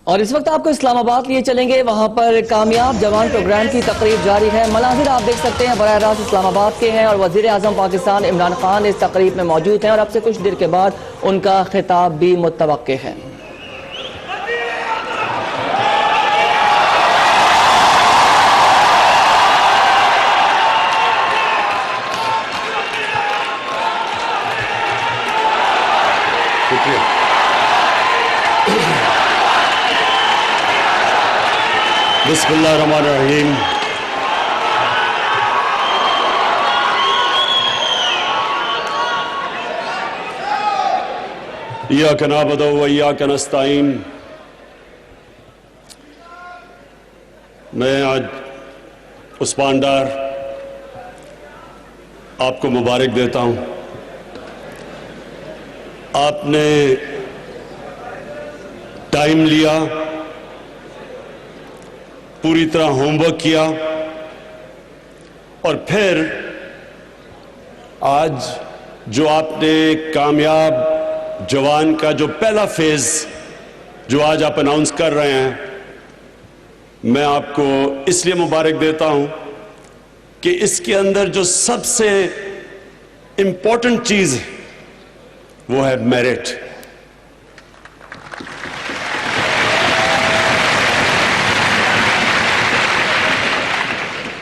اور اس وقت آپ کو اسلام آباد لیے چلیں گے، وہاں پر کامیاب جوان پروگرام کی تقریب جاری ہے۔ مناظر آپ دیکھ سکتے ہیں براہ راست اسلام آباد کے ہیں اور وزیر اعظم پاکستان عمران خان اس تقریب میں موجود ہیں اور اب سے کچھ دیر کے بعد ان کا خطاب بھی متوقع ہے۔ بسم اللہ الرحمن الرحیم۔ ایاک نعبد و ایاک نستعین۔ میں آج عثمان ڈار آپ کو مبارک دیتا ہوں۔ آپ نے ٹائم لیا، پوری طرح ہوم ورک کیا اور پھر آج جو آپ نے کامیاب جوان کا جو پہلا فیز جو آج آپ اناؤنس کر رہے ہیں، میں آپ کو اس لیے مبارک دیتا ہوں کہ اس کے اندر جو سب سے امپورٹنٹ چیز ہے وہ ہے میرٹ۔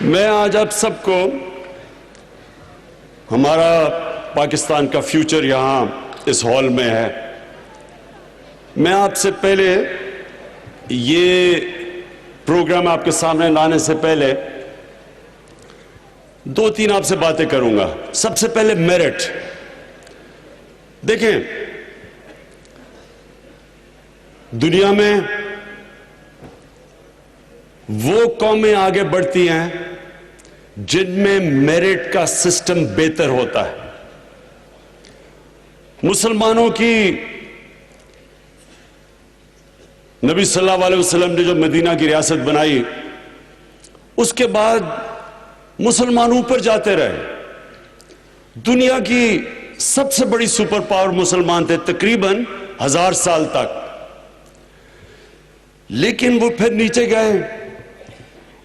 میں آج آپ سب کو، ہمارا پاکستان کا فیوچر یہاں اس ہال میں ہے، میں آپ سے پہلے یہ پروگرام آپ کے سامنے لانے سے پہلے دو تین آپ سے باتیں کروں گا۔ سب سے پہلے میرٹ۔ دیکھیں، دنیا میں وہ قومیں آگے بڑھتی ہیں جن میں میرٹ کا سسٹم بہتر ہوتا ہے۔ مسلمانوں کی نبی صلی اللہ علیہ وسلم نے جو مدینہ کی ریاست بنائی، اس کے بعد مسلمان اوپر جاتے رہے۔ دنیا کی سب سے بڑی سپر پاور مسلمان تھے تقریباً 1000 سال تک، لیکن وہ پھر نیچے گئے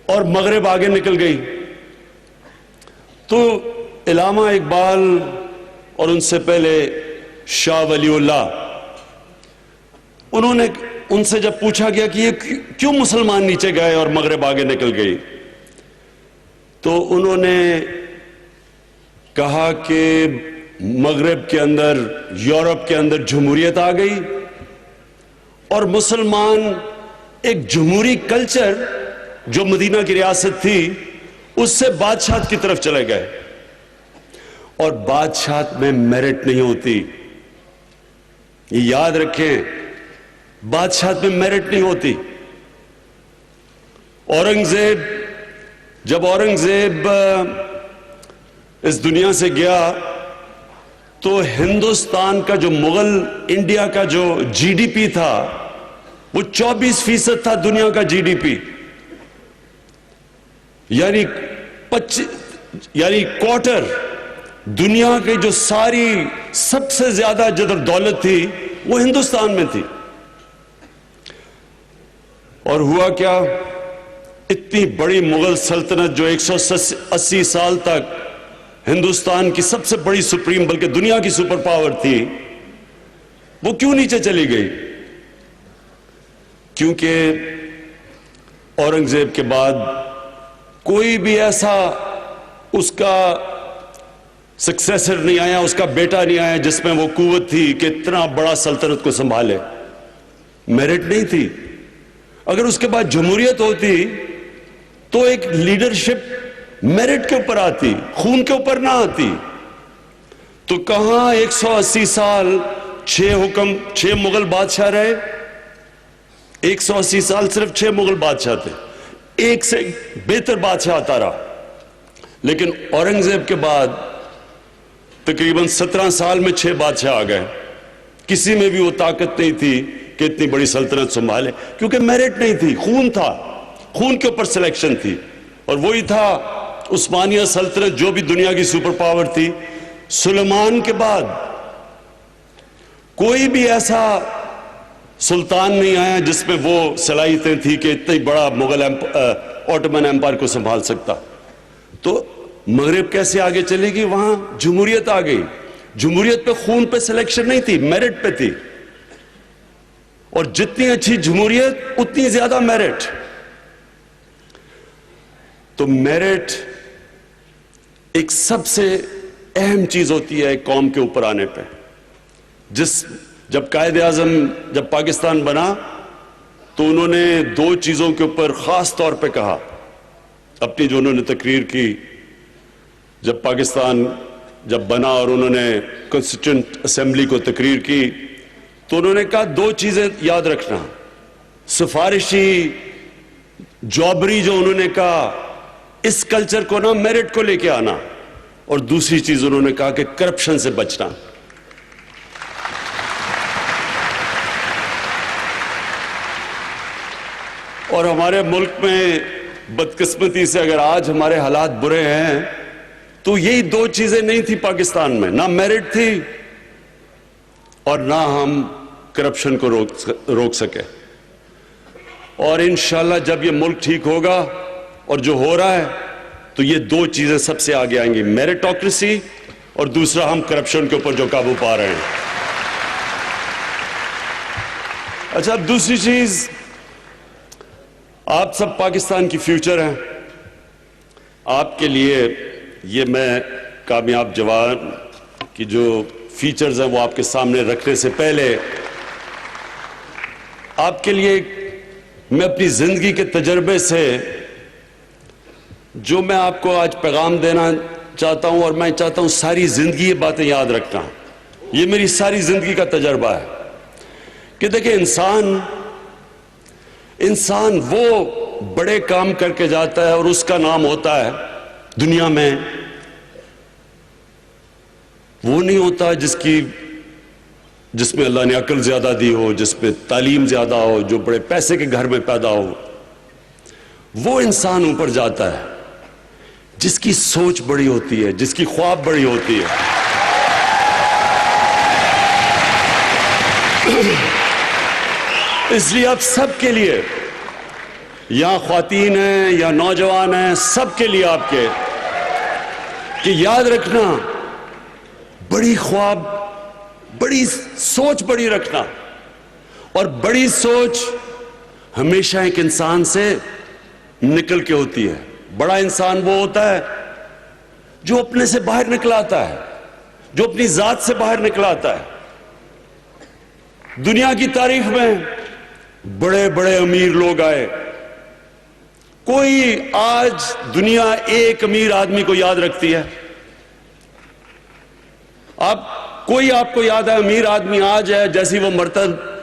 اور مغرب آگے نکل گئی۔ تو علامہ اقبال اور ان سے پہلے شاہ ولی اللہ، انہوں نے ان سے جب پوچھا گیا کہ یہ کیوں مسلمان نیچے گئے اور مغرب آگے نکل گئی، تو انہوں نے کہا کہ مغرب کے اندر، یورپ کے اندر جمہوریت آ گئی اور مسلمان ایک جمہوری کلچر جو مدینہ کی ریاست تھی اس سے بادشاہت کی طرف چلے گئے، اور بادشاہت میں میرٹ نہیں ہوتی۔ یہ یاد رکھیں، بادشاہت میں میرٹ نہیں ہوتی۔ جب اورنگزیب اس دنیا سے گیا تو ہندوستان کا جو مغل انڈیا کا جو جی ڈی پی تھا وہ 24% تھا دنیا کا جی ڈی پی، یعنی کوارٹر دنیا کی جو ساری سب سے زیادہ جدر دولت تھی وہ ہندوستان میں تھی۔ اور ہوا کیا، اتنی بڑی مغل سلطنت جو 180 سال تک ہندوستان کی سب سے بڑی سپریم بلکہ دنیا کی سپر پاور تھی، وہ کیوں نیچے چلی گئی؟ کیونکہ اورنگزیب کے بعد کوئی بھی ایسا اس کا سکسیسر نہیں آیا، اس کا بیٹا نہیں آیا جس میں وہ قوت تھی کہ اتنا بڑا سلطنت کو سنبھالے۔ میرٹ نہیں تھی۔ اگر اس کے بعد جمہوریت ہوتی تو ایک لیڈرشپ میرٹ کے اوپر آتی، خون کے اوپر نہ آتی۔ تو کہاں 180 سال 6 مغل بادشاہ رہے، 180 سال صرف 6 مغل بادشاہ تھے، ایک سے بہتر بادشاہ آتا رہا۔ لیکن اورنگزیب کے بعد تقریباً 17 سال میں 6 بادشاہ آ گئے۔ کسی میں بھی وہ طاقت نہیں تھی کہ اتنی بڑی سلطنت سنبھالے، کیونکہ میرٹ نہیں تھی، خون تھا، خون کے اوپر سلیکشن تھی۔ اور وہی تھا عثمانیہ سلطنت جو بھی دنیا کی سپر پاور تھی۔ سلیمان کے بعد کوئی بھی ایسا سلطان نہیں آیا جس میں وہ صلاحیتیں تھی کہ اتنی بڑا مغل آٹومن ایمپائر کو سنبھال سکتا. تو مغرب کیسے آگے چلے گی؟ وہاں جمہوریت آ گئی. جمہوریت پہ خون پہ سلیکشن نہیں تھی، میرٹ پہ تھی. اور جتنی اچھی جمہوریت اتنی زیادہ میرٹ. تو میرٹ ایک سب سے اہم چیز ہوتی ہے ایک قوم کے اوپر آنے پہ. جب قائد اعظم جب پاکستان بنا تو انہوں نے دو چیزوں کے اوپر خاص طور پہ کہا اپنی جو انہوں نے تقریر کی جب پاکستان جب بنا اور انہوں نے کانسٹیٹیوئنٹ اسمبلی کو تقریر کی تو انہوں نے کہا دو چیزیں یاد رکھنا. سفارشی جابری جو انہوں نے کہا اس کلچر کو نا میرٹ کو لے کے آنا، اور دوسری چیز انہوں نے کہا کہ کرپشن سے بچنا. اور ہمارے ملک میں بدقسمتی سے اگر آج ہمارے حالات برے ہیں تو یہی دو چیزیں نہیں تھی پاکستان میں، نہ میرٹ تھی اور نہ ہم کرپشن کو روک سکے. اور انشاءاللہ جب یہ ملک ٹھیک ہوگا اور جو ہو رہا ہے تو یہ دو چیزیں سب سے آگے آئیں گی، میرٹوکریسی اور دوسرا ہم کرپشن کے اوپر جو قابو پا رہے ہیں. اچھا، اب دوسری چیز، آپ سب پاکستان کی فیوچر ہیں. آپ کے لیے یہ میں کامیاب جوان کی جو فیچرز ہیں وہ آپ کے سامنے رکھنے سے پہلے آپ کے لیے میں اپنی زندگی کے تجربے سے جو میں آپ کو آج پیغام دینا چاہتا ہوں، اور میں چاہتا ہوں ساری زندگی یہ باتیں یاد رکھنا. یہ میری ساری زندگی کا تجربہ ہے کہ دیکھیں انسان وہ بڑے کام کر کے جاتا ہے اور اس کا نام ہوتا ہے دنیا میں، وہ نہیں ہوتا جس میں اللہ نے عقل زیادہ دی ہو، جس میں تعلیم زیادہ ہو، جو بڑے پیسے کے گھر میں پیدا ہو. وہ انسان اوپر جاتا ہے جس کی سوچ بڑی ہوتی ہے، جس کی خواب بڑی ہوتی ہے. اس لیے اب سب کے لیے، یا خواتین ہیں یا نوجوان ہیں، سب کے لیے آپ کے کہ یاد رکھنا بڑی خواب، بڑی سوچ بڑی رکھنا. اور بڑی سوچ ہمیشہ ایک انسان سے نکل کے ہوتی ہے. بڑا انسان وہ ہوتا ہے جو اپنے سے باہر نکل آتا ہے، جو اپنی ذات سے باہر نکل آتا ہے. دنیا کی تاریخ میں بڑے بڑے امیر لوگ آئے. کوئی آج دنیا ایک امیر آدمی کو یاد رکھتی ہے؟ کوئی آپ کو یاد ہے امیر آدمی آج ہے، جیسی وہ مرتا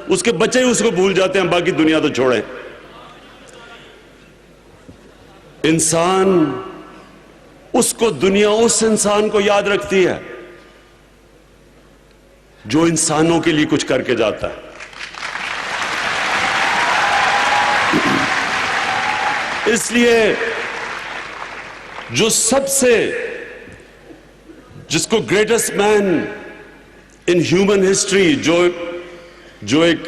اس کے بچے ہی اس کو بھول جاتے ہیں، باقی دنیا تو چھوڑیں. انسان دنیا اس انسان کو یاد رکھتی ہے جو انسانوں کے لیے کچھ کر کے جاتا ہے. اس لیے جو سب سے جس کو greatest man in human history جو ایک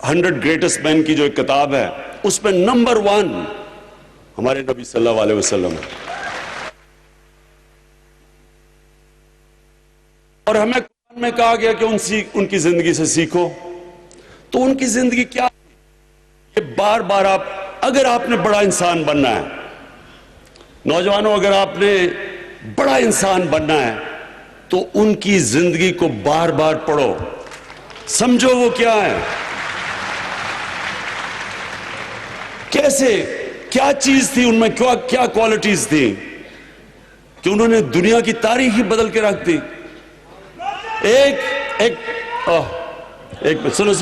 100 گریٹسٹ مین کی جو ایک کتاب ہے اس میں نمبر 1 ہمارے نبی صلی اللہ علیہ وسلم ہے. اور ہمیں قرآن میں کہا گیا کہ ان کی زندگی سے سیکھو. تو ان کی زندگی کیا ہے؟ بار بار اگر آپ نے بڑا انسان بننا ہے، نوجوانوں اگر آپ نے بڑا انسان بننا ہے تو ان کی زندگی کو بار بار پڑھو، سمجھو وہ کیا ہے، کیسے، کیا چیز تھی ان میں، کیا کوالٹیز تھی کہ انہوں نے دنیا کی تاریخ ہی بدل کے رکھ دی. ایک سنو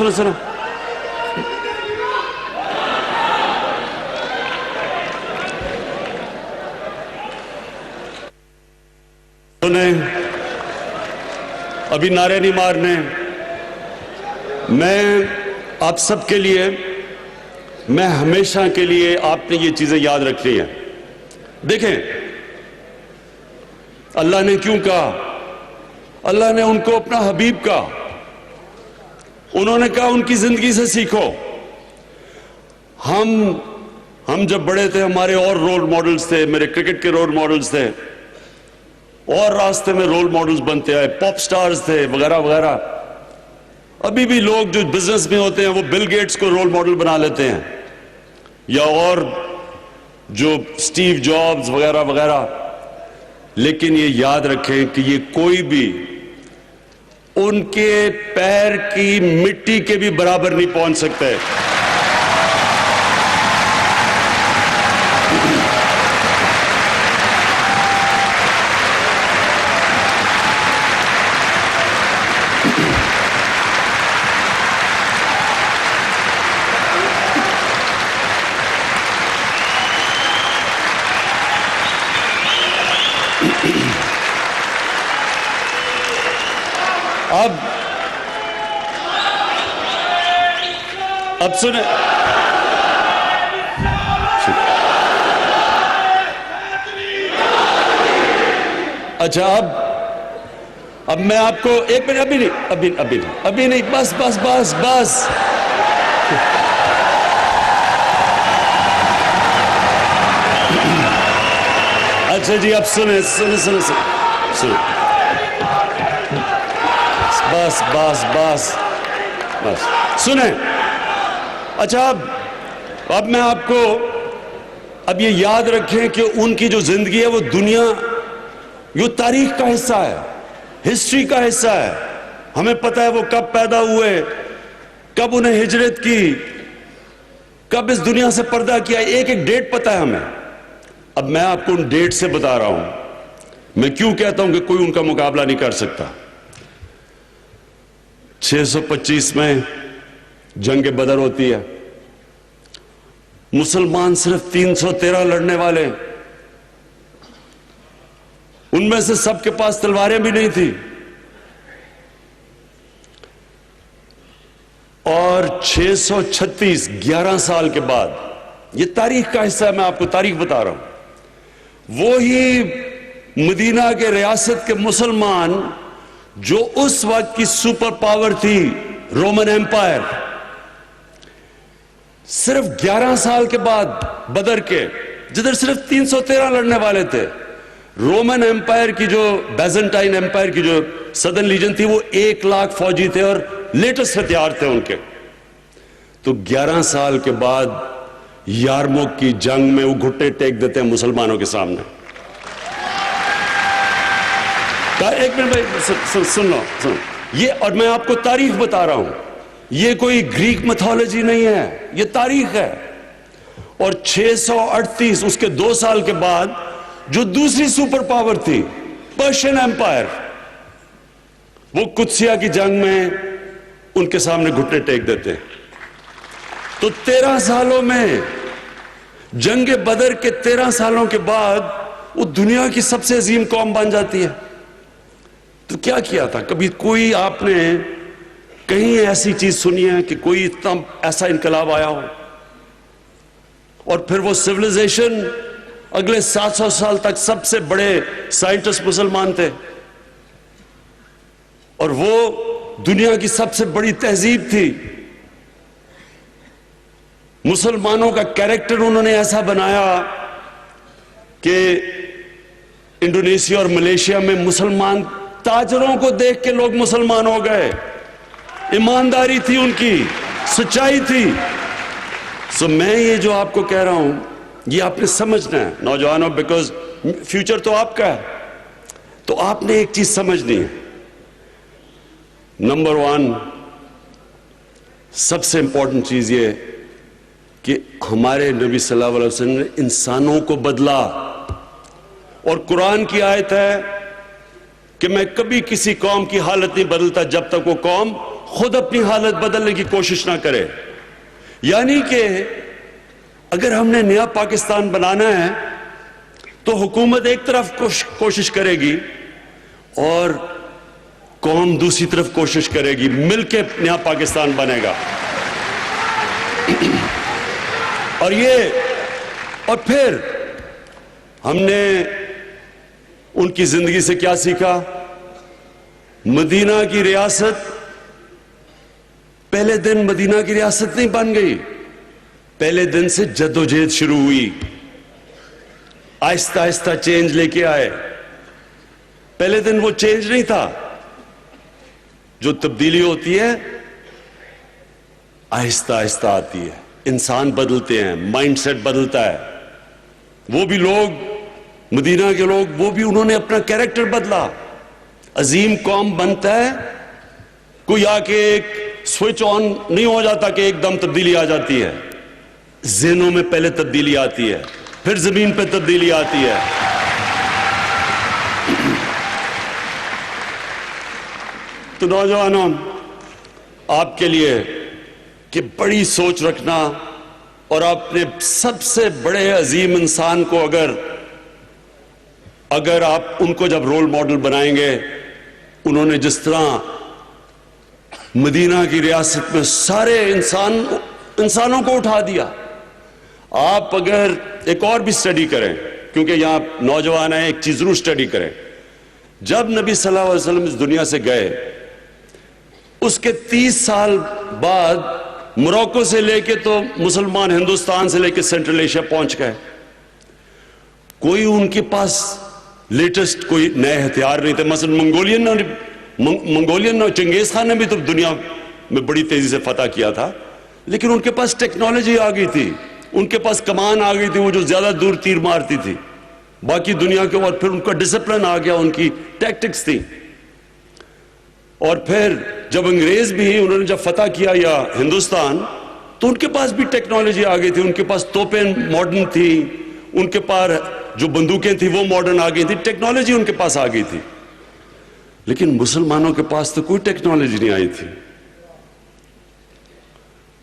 ابھی نعرے نہیں مارنے. میں آپ سب کے لیے، میں ہمیشہ کے لیے آپ نے یہ چیزیں یاد رکھنی ہیں. دیکھیں اللہ نے کیوں کہا؟ اللہ نے ان کو اپنا حبیب کہا. انہوں نے کہا ان کی زندگی سے سیکھو. ہم جب بڑے تھے ہمارے اور رول ماڈلز تھے, میرے کرکٹ کے رول ماڈلز تھے, اور راستے میں رول ماڈلز بنتے آئے, پاپ سٹارز تھے وغیرہ وغیرہ. ابھی بھی لوگ جو بزنس میں ہوتے ہیں وہ بل گیٹس کو رول ماڈل بنا لیتے ہیں, یا اور جو سٹیو جابز وغیرہ وغیرہ. لیکن یہ یاد رکھیں کہ یہ کوئی بھی ان کے پیر کی مٹی کے بھی برابر نہیں پہنچ سکتے. اب سنیں, اچھا اب میں آپ کو ایک منٹ, ابھی نہیں, بس بس بس بس. اچھا جی, اب سنیں بس بس بس بس سنیں. اچھا اب میں آپ کو اب یہ یاد رکھیں کہ ان کی جو زندگی ہے وہ دنیا, یہ تاریخ کا حصہ ہے, ہسٹری کا حصہ ہے. ہمیں پتہ ہے وہ کب پیدا ہوئے, کب انہیں ہجرت کی, کب اس دنیا سے پردہ کیا, ایک ایک ڈیٹ پتہ ہے ہمیں. اب میں آپ کو ان ڈیٹ سے بتا رہا ہوں. میں کیوں کہتا ہوں کہ کوئی ان کا مقابلہ نہیں کر سکتا. 625 میں جنگ بدر ہوتی ہے. مسلمان صرف 313 لڑنے والے, ان میں سے سب کے پاس تلواریں بھی نہیں تھی. اور 636 11 سال کے بعد, یہ تاریخ کا حصہ ہے, میں آپ کو تاریخ بتا رہا ہوں, وہی مدینہ کے ریاست کے مسلمان جو اس وقت کی سپر پاور تھی رومن ایمپائر, صرف 11 سال کے بعد بدر کے, جدھر صرف 313 لڑنے والے تھے, رومن ایمپائر کی جو بیزنٹائن ایمپائر کی جو سدرن لیجن تھی وہ 1 لاکھ فوجی تھے اور لیٹسٹ ہتھیار تھے ان کے. تو 11 سال کے بعد یارموک کی جنگ میں وہ گھٹنے ٹیک دیتے ہیں مسلمانوں کے سامنے. ایک منٹ بھائی سن لو, یہ, اور میں آپ کو تاریخ بتا رہا ہوں, یہ کوئی گریک میتھولوجی نہیں ہے, یہ تاریخ ہے. اور 638 اس کے 2 سال کے بعد جو دوسری سپر پاور تھی پرشین ایمپائر, وہ قدسیہ کی جنگ میں ان کے سامنے گھٹنے ٹیک دیتے ہیں. تو 13 سالوں میں, جنگ بدر کے 13 سالوں کے بعد وہ دنیا کی سب سے عظیم قوم بن جاتی ہے. تو کیا کیا تھا؟ کبھی کوئی آپ نے کہیں ایسی چیز سنی ہے کہ کوئی اتنا ایسا انقلاب آیا ہو؟ اور پھر وہ سیویلائزیشن اگلے 700 سال تک سب سے بڑے سائنٹسٹ مسلمان تھے, اور وہ دنیا کی سب سے بڑی تہذیب تھی. مسلمانوں کا کیریکٹر انہوں نے ایسا بنایا کہ انڈونیشیا اور ملیشیا میں مسلمان تاجروں کو دیکھ کے لوگ مسلمان ہو گئے. ایمانداری تھی ان کی, سچائی تھی. سو میں یہ جو آپ کو کہہ رہا ہوں یہ آپ نے سمجھنا ہے نوجوانوں, بیکاز فیوچر تو آپ کا ہے. تو آپ نے ایک چیز سمجھنی ہے, نمبر 1 سب سے امپورٹنٹ چیز یہ کہ ہمارے نبی صلی اللہ علیہ وسلم نے انسانوں کو بدلا. اور قرآن کی آیت ہے کہ میں کبھی کسی قوم کی حالت نہیں بدلتا جب تک وہ قوم خود اپنی حالت بدلنے کی کوشش نہ کرے. یعنی کہ اگر ہم نے نیا پاکستان بنانا ہے تو حکومت ایک طرف کوشش کرے گی اور قوم دوسری طرف کوشش کرے گی, مل کے نیا پاکستان بنے گا. اور پھر ہم نے ان کی زندگی سے کیا سیکھا؟ مدینہ کی ریاست پہلے دن مدینہ کی ریاست نہیں بن گئی, پہلے دن سے جدوجہد شروع ہوئی, آہستہ آہستہ چینج لے کے آئے. پہلے دن وہ چینج نہیں تھا. جو تبدیلی ہوتی ہے آہستہ آہستہ آتی ہے, انسان بدلتے ہیں, مائنڈ سیٹ بدلتا ہے. وہ بھی لوگ, مدینہ کے لوگ, وہ بھی انہوں نے اپنا کیریکٹر بدلا. عظیم قوم بنتا ہے, کوئی آ کے ایک سوئچ آن نہیں ہو جاتا کہ ایک دم تبدیلی آ جاتی ہے. ذہنوں میں پہلے تبدیلی آتی ہے, پھر زمین پہ تبدیلی آتی ہے. تو نوجوانوں, آپ کے لیے کہ بڑی سوچ رکھنا اور اپنے سب سے بڑے عظیم انسان کو اگر آپ ان کو جب رول ماڈل بنائیں گے, انہوں نے جس طرح مدینہ کی ریاست میں سارے انسانوں کو اٹھا دیا. آپ اگر ایک اور بھی سٹڈی کریں, کیونکہ یہاں نوجوان ہیں, ایک چیز ضرور سٹڈی کریں. جب نبی صلی اللہ علیہ وسلم اس دنیا سے گئے, اس کے 30 سال بعد موروکو سے لے کے تو مسلمان ہندوستان سے لے کے سینٹرل ایشیا پہنچ گئے. کوئی ان کے پاس لیٹسٹ کوئی نئے ہتھیار نہیں تھے. مثلا منگولین چنگیز خان نے بھی تو دنیا میں بڑی تیزی سے فتح کیا تھا, لیکن ان کے پاس ٹیکنالوجی آ گئی تھی, ان کے پاس کمان آ گئی تھی, وہ جو زیادہ دور تیر مارتی تھی باقی دنیا کے, اور پھر ان کا ڈسپلن آ گیا, ان کی ٹیکٹکس تھی. اور پھر جب انگریز بھی انہوں نے جب فتح کیا یا ہندوستان, تو ان کے پاس بھی ٹیکنالوجی آ گئی تھی, ان کے پاس توپیں ماڈرن تھی, ان کے پاس جو بندوقیں تھیں وہ ماڈرن آ گئی تھی, ٹیکنالوجی ان کے پاس آ گئی تھی. لیکن مسلمانوں کے پاس تو کوئی ٹیکنالوجی نہیں آئی تھی.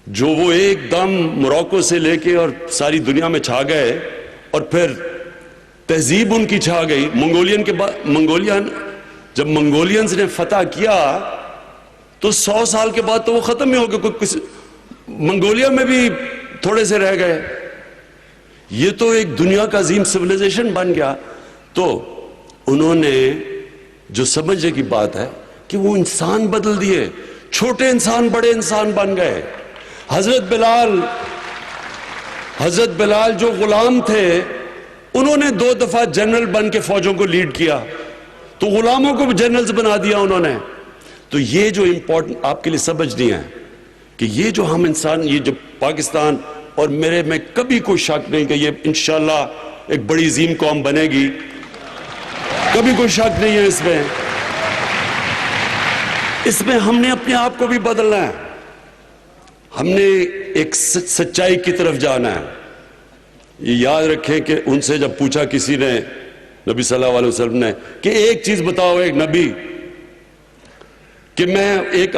جو وہ ایک دم موروکو سے لے کے اور ساری دنیا میں چھا گئے, اور پھر تہذیب ان کی چھا گئی. جب منگولینز نے فتح کیا تو 100 سال کے بعد تو وہ ختم ہی ہو گئے, منگولیا میں بھی تھوڑے سے رہ گئے. یہ تو ایک دنیا کا عظیم سویلائزیشن بن گیا. تو انہوں نے جو سمجھنے کی بات ہے کہ وہ انسان بدل دیے, چھوٹے انسان بڑے انسان بن گئے. حضرت بلال جو غلام تھے, انہوں نے 2 دفعہ جنرل بن کے فوجوں کو لیڈ کیا, تو غلاموں کو بھی جنرلز بنا دیا انہوں نے. تو یہ جو امپورٹنٹ آپ کے لیے سمجھنی ہے کہ یہ جو ہم انسان, یہ جو پاکستان, اور میرے میں کبھی کوئی شک نہیں کہ یہ انشاءاللہ ایک بڑی عظیم قوم بنے گی, کبھی کوئی شک نہیں ہے اس میں ہم نے اپنے آپ کو بھی بدلنا ہے, ہم نے ایک سچائی کی طرف جانا ہے. یہ یاد رکھیں کہ ان سے جب پوچھا کسی نے, نبی صلی اللہ علیہ وسلم نے, کہ ایک چیز بتاؤ ایک نبی, کہ میں ایک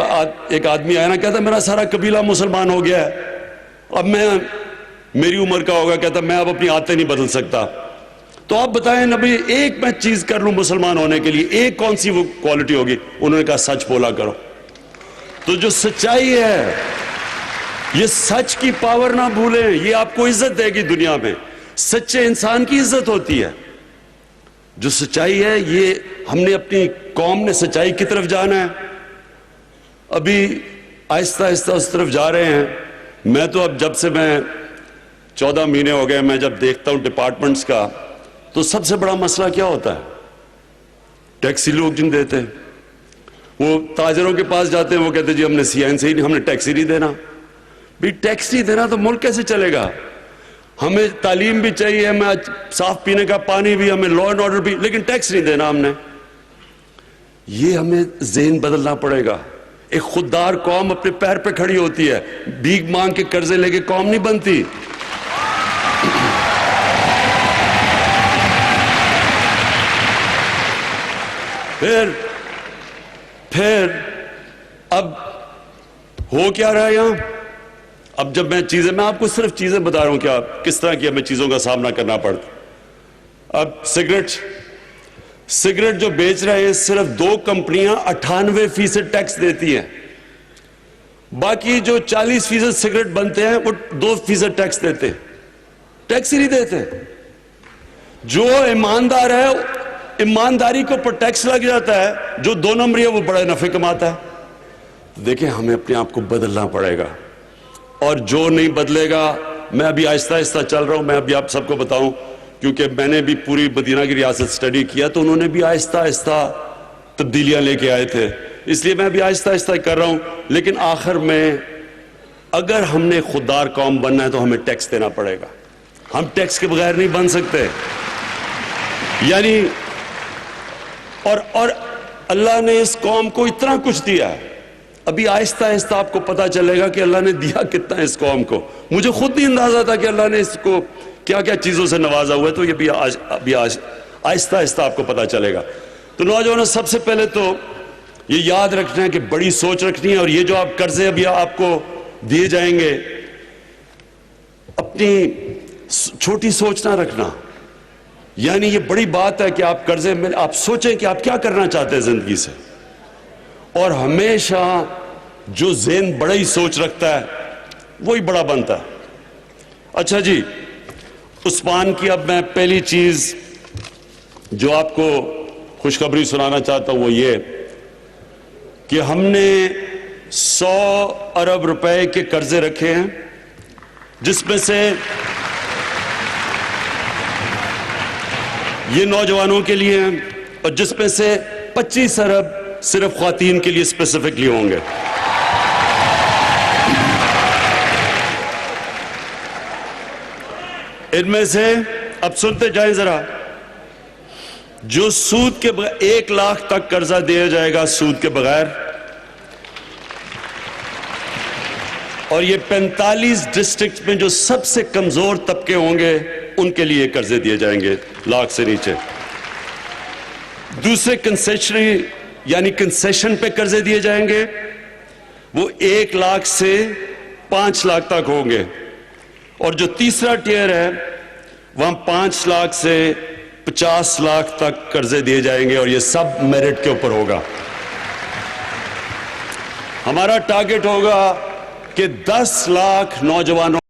آدمی آیا نا, کہتا میرا سارا قبیلہ مسلمان ہو گیا ہے, اب میری عمر کا ہوگا, کہتا میں اب اپنی عادتیں نہیں بدل سکتا, تو آپ بتائیں نبی ایک میں چیز کر لوں مسلمان ہونے کے لیے, ایک کون سی وہ کوالٹی ہوگی؟ انہوں نے کہا سچ بولا کرو. تو جو سچائی ہے, یہ سچ کی پاور نہ بھولیں, یہ آپ کو عزت دے گی دنیا میں. سچے انسان کی عزت ہوتی ہے. جو سچائی ہے, یہ ہم نے اپنی قوم نے سچائی کی طرف جانا ہے. ابھی آہستہ آہستہ اس طرف جا رہے ہیں. میں تو اب جب سے میں 14 مہینے ہو گئے, میں جب دیکھتا ہوں ڈپارٹمنٹس کا, تو سب سے بڑا مسئلہ کیا ہوتا ہے؟ ٹیکسی لوگ جن دیتے ہیں, وہ تاجروں کے پاس جاتے ہیں, وہ کہتے ہیں جی ہم نے CN سے ہی نہیں, ہم نے ٹیکسی نہیں دینا. بھی ٹیکس نہیں دینا تو ملک کیسے چلے گا؟ ہمیں تعلیم بھی چاہیے, ہمیں صاف پینے کا پانی بھی, ہمیں لا اینڈ آرڈر بھی, لیکن ٹیکس نہیں دینا ہم نے. یہ ہمیں ذہن بدلنا پڑے گا. ایک خوددار قوم اپنے پیر پہ کھڑی ہوتی ہے, بھیک مانگ کے قرضے لے کے قوم نہیں بنتی. پھر اب ہو کیا رہا ہے یہاں؟ اب جب میں آپ کو صرف چیزیں بتا رہا ہوں کہ آپ کس طرح کی ہمیں چیزوں کا سامنا کرنا پڑتا. اب سگریٹ جو بیچ رہے ہیں, صرف 2 کمپنیاں 98% ٹیکس دیتی ہیں, باقی جو 40% سگریٹ بنتے ہیں وہ 2% ٹیکس دیتے ہیں. ٹیکس ہی نہیں دیتے. جو ایماندار ہے, ایمانداری کو پر ٹیکس لگ جاتا ہے, جو 2 نمبری ہے وہ بڑے نفع کماتا ہے. دیکھیں ہمیں اپنے آپ کو بدلنا پڑے گا, اور جو نہیں بدلے گا, میں ابھی آہستہ آہستہ چل رہا ہوں, میں ابھی آپ سب کو بتاؤں کیونکہ میں نے بھی پوری مدینہ کی ریاست سٹڈی کیا تو انہوں نے بھی آہستہ آہستہ تبدیلیاں لے کے آئے تھے, اس لیے میں بھی آہستہ آہستہ کر رہا ہوں. لیکن آخر میں اگر ہم نے خوددار قوم بننا ہے تو ہمیں ٹیکس دینا پڑے گا, ہم ٹیکس کے بغیر نہیں بن سکتے. یعنی اور اللہ نے اس قوم کو اتنا کچھ دیا ہے, ابھی آہستہ آہستہ آپ کو پتا چلے گا کہ اللہ نے دیا کتنا ہے اس قوم کو. مجھے خود نہیں اندازہ تھا کہ اللہ نے اس کو کیا کیا چیزوں سے نوازا ہوا ہے, تو یہ بھی آہستہ آہستہ آپ کو پتا چلے گا. تو نوجوانوں, سب سے پہلے تو یہ یاد رکھنا ہے کہ بڑی سوچ رکھنی ہے, اور یہ جو آپ قرضے ابھی آپ کو دیے جائیں گے, اپنی چھوٹی سوچ نہ رکھنا. یعنی یہ بڑی بات ہے کہ آپ قرضے میں آپ سوچیں کہ آپ کیا کرنا چاہتے ہیں زندگی سے, اور ہمیشہ جو ذہن بڑا ہی سوچ رکھتا ہے وہی بڑا بنتا ہے. اچھا جی, عثمان کی اب میں پہلی چیز جو آپ کو خوشخبری سنانا چاہتا ہوں وہ یہ کہ ہم نے 100 ارب روپے کے قرضے رکھے ہیں, جس میں سے یہ نوجوانوں کے لیے ہیں, اور جس میں سے 25 ارب صرف خواتین کے لیے اسپیسیفکلی ہوں گے. ان میں سے اب سنتے جائیں ذرا, جو سود کے بغیر 1 لاکھ تک قرضہ دیا جائے گا سود کے بغیر, اور یہ 45 ڈسٹرکٹ میں جو سب سے کمزور طبقے ہوں گے ان کے لیے قرضے دیے جائیں گے لاکھ سے نیچے. دوسرے کنسیشنری یعنی کنسیشن پہ قرضے دیے جائیں گے, وہ 1 لاکھ سے 5 لاکھ تک ہوں گے, اور جو تیسرا ٹیئر ہے وہاں 5 لاکھ سے 50 لاکھ تک قرضے دیے جائیں گے, اور یہ سب میرٹ کے اوپر ہوگا. ہمارا ٹارگٹ ہوگا کہ 10 لاکھ نوجوانوں